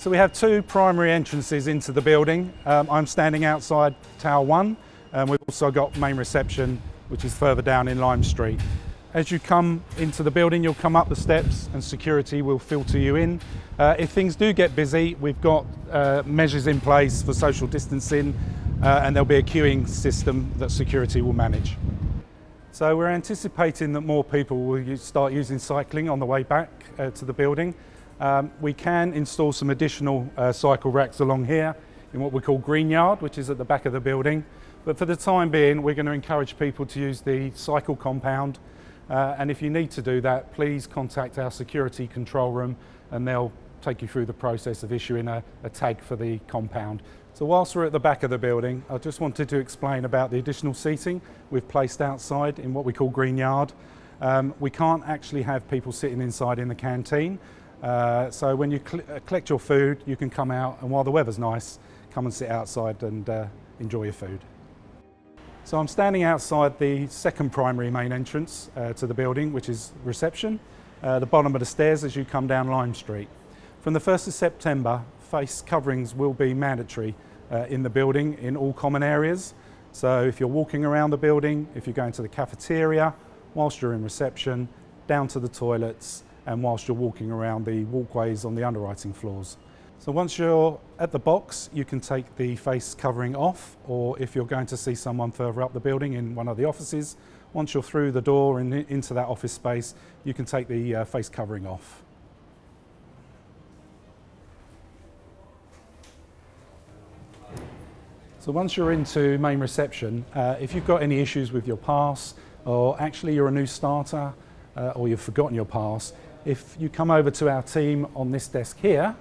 So we have two primary entrances into the building. I'm standing outside Tower 1, and we've also got main reception, which is further down in Lime Street. As you come into the building, you'll come up the steps and security will filter you in. If things do get busy, we've got measures in place for social distancing, and there'll be a queuing system that security will manage. So we're anticipating that more people will start using cycling on the way back to the building. We can install some additional cycle racks along here in what we call Green Yard, which is at the back of the building. But for the time being, we're going to encourage people to use the cycle compound. And if you need to do that, please contact our security control room and they'll take you through the process of issuing a tag for the compound. So whilst we're at the back of the building, I just wanted to explain about the additional seating we've placed outside in what we call Green Yard. We can't actually have people sitting inside in the canteen. So when you collect your food, you can come out and while the weather's nice, come and sit outside and enjoy your food. So I'm standing outside the second primary main entrance to the building, which is reception, the bottom of the stairs as you come down Lime Street. From the 1st of September, face coverings will be mandatory in the building in all common areas. So if you're walking around the building, if you're going to the cafeteria, whilst you're in reception, down to the toilets, and whilst you're walking around the walkways on the underwriting floors. So once you're at the box, you can take the face covering off, or if you're going to see someone further up the building in one of the offices, once you're through the door and into that office space, you can take the face covering off. So once you're into main reception, if you've got any issues with your pass, or actually you're a new starter, or you've forgotten your pass, if you come over to our team on this desk here,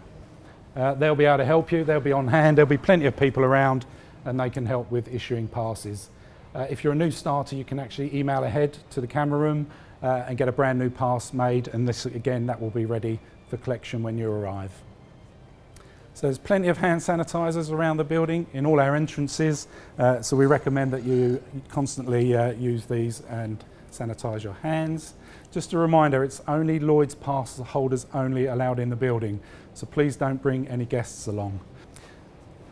they'll be able to help you, they'll be on hand, there'll be plenty of people around and they can help with issuing passes. If you're a new starter, you can actually email ahead to the camera room and get a brand new pass made, and this again, that will be ready for collection when you arrive. So there's plenty of hand sanitizers around the building in all our entrances, so we recommend that you constantly use these and sanitize your hands. Just a reminder, it's only Lloyd's pass holders only allowed in the building, so please don't bring any guests along.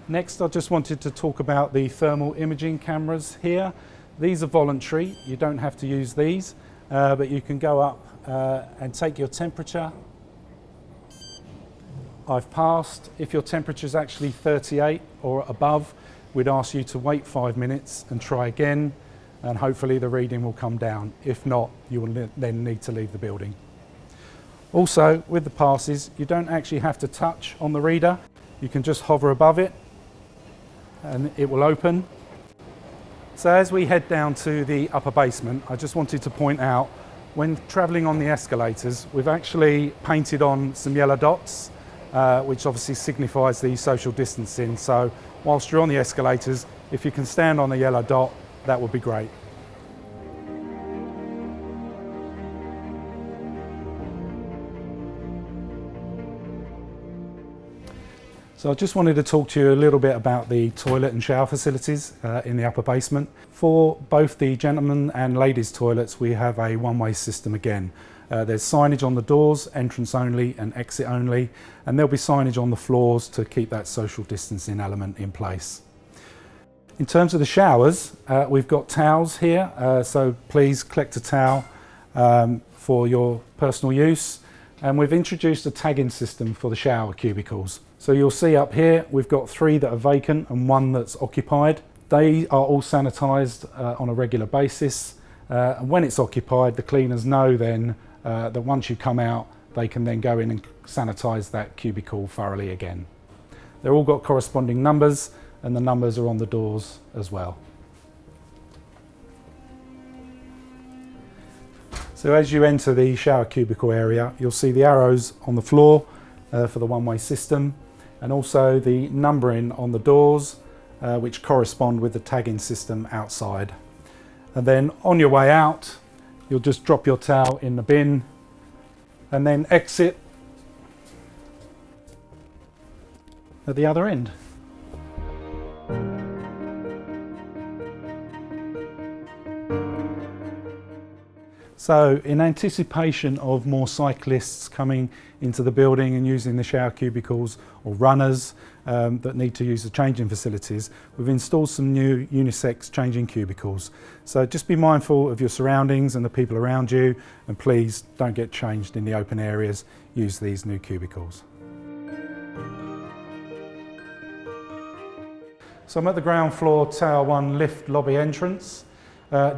Next, I just wanted to talk about the thermal imaging cameras here. These are voluntary, you don't have to use these, but you can go up and take your temperature. I've passed. If your temperature is actually 38 or above, we'd ask you to wait 5 minutes and try again, and hopefully the reading will come down. If not, you will then need to leave the building. Also, with the passes, you don't actually have to touch on the reader. You can just hover above it and it will open. So as we head down to the upper basement, I just wanted to point out, when travelling on the escalators, we've actually painted on some yellow dots, which obviously signifies the social distancing. So whilst you're on the escalators, if you can stand on the yellow dot, that would be great. So I just wanted to talk to you a little bit about the toilet and shower facilities in the upper basement. For both the gentlemen and ladies toilets, we have a one-way system again. There's signage on the doors, entrance only and exit only, and there'll be signage on the floors to keep that social distancing element in place. In terms of the showers, we've got towels here, so please collect a towel for your personal use. And we've introduced a tagging system for the shower cubicles. So you'll see up here, we've got 3 that are vacant and 1 that's occupied. They are all sanitised on a regular basis. And when it's occupied, the cleaners know then that once you come out, they can then go in and sanitise that cubicle thoroughly again. They've all got corresponding numbers, and the numbers are on the doors as well. So as you enter the shower cubicle area, you'll see the arrows on the floor for the one-way system, and also the numbering on the doors, which correspond with the tagging system outside. And then on your way out, you'll just drop your towel in the bin and then exit at the other end. So in anticipation of more cyclists coming into the building and using the shower cubicles, or runners that need to use the changing facilities, we've installed some new unisex changing cubicles. So just be mindful of your surroundings and the people around you, and please don't get changed in the open areas. Use these new cubicles. So I'm at the ground floor Tower 1 lift lobby entrance.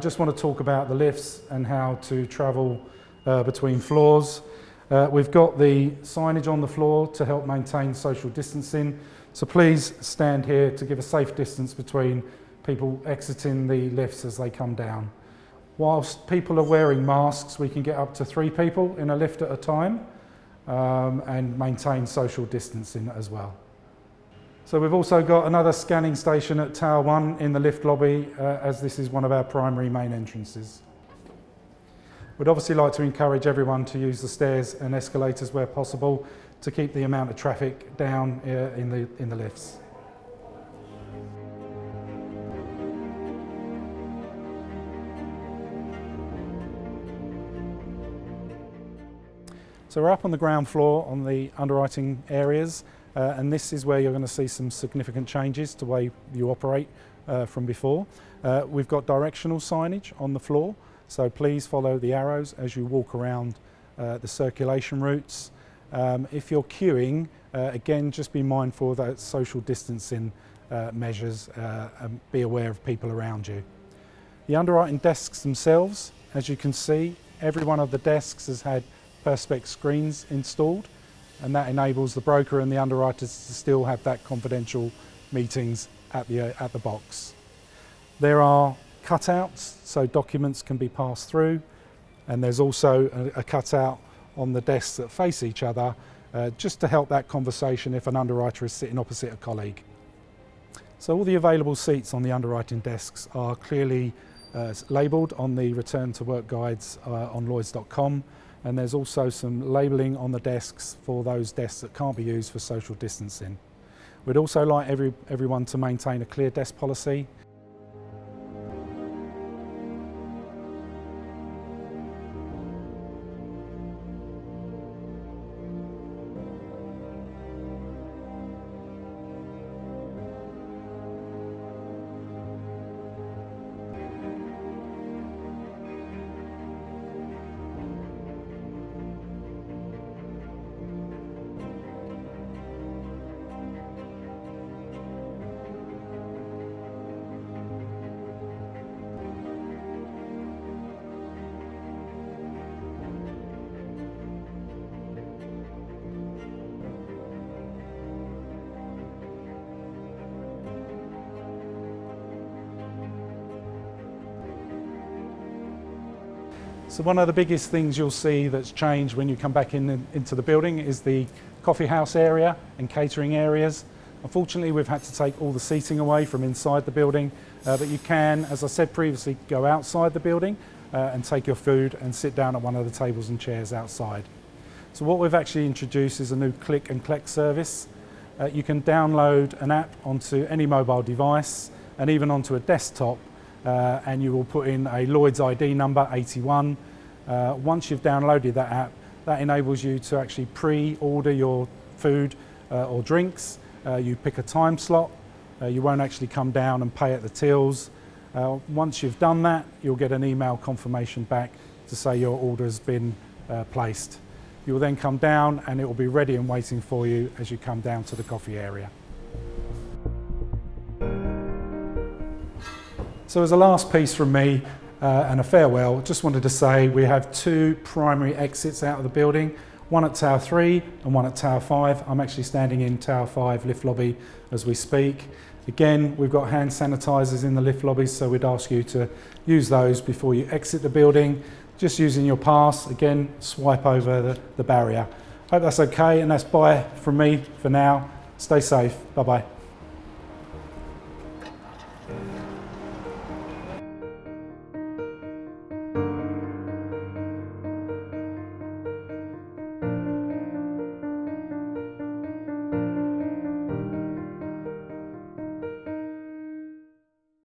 Just want to talk about the lifts and how to travel between floors. We've got the signage on the floor to help maintain social distancing. So please stand here to give a safe distance between people exiting the lifts as they come down. Whilst people are wearing masks, we can get up to 3 people in a lift at a time and maintain social distancing as well. So we've also got another scanning station at Tower 1 in the lift lobby, as this is one of our primary main entrances. We'd obviously like to encourage everyone to use the stairs and escalators where possible to keep the amount of traffic down in the lifts. So we're up on the ground floor on the underwriting areas. And this is where you're going to see some significant changes to the way you operate from before. We've got directional signage on the floor, so please follow the arrows as you walk around the circulation routes. If you're queuing, again, just be mindful of those social distancing measures and be aware of people around you. The underwriting desks themselves, as you can see, every one of the desks has had perspex screens installed, and that enables the broker and the underwriters to still have that confidential meetings at the box. There are cutouts so documents can be passed through, and there's also a cutout on the desks that face each other just to help that conversation if an underwriter is sitting opposite a colleague. So all the available seats on the underwriting desks are clearly labelled on the return to work guides on Lloyds.com. And there's also some labelling on the desks for those desks that can't be used for social distancing. We'd also like everyone to maintain a clear desk policy. So one of the biggest things you'll see that's changed when you come back into the building is the coffee house area and catering areas. Unfortunately, we've had to take all the seating away from inside the building, but you can, as I said previously, go outside the building and take your food and sit down at one of the tables and chairs outside. So what we've actually introduced is a new click and collect service. You can download an app onto any mobile device and even onto a desktop, and you will put in a Lloyd's ID number, 81. Once you've downloaded that app, that enables you to actually pre-order your food or drinks. You pick a time slot. You won't actually come down and pay at the tills. Once you've done that, you'll get an email confirmation back to say your order's been placed. You'll then come down and it will be ready and waiting for you as you come down to the coffee area. So as a last piece from me and a farewell, just wanted to say we have 2 primary exits out of the building, one at Tower 3 and one at Tower 5. I'm actually standing in Tower 5 lift lobby as we speak. Again, we've got hand sanitizers in the lift lobbies, so we'd ask you to use those before you exit the building. Just using your pass, again, swipe over the barrier. Hope that's okay, and that's bye from me for now. Stay safe, bye-bye.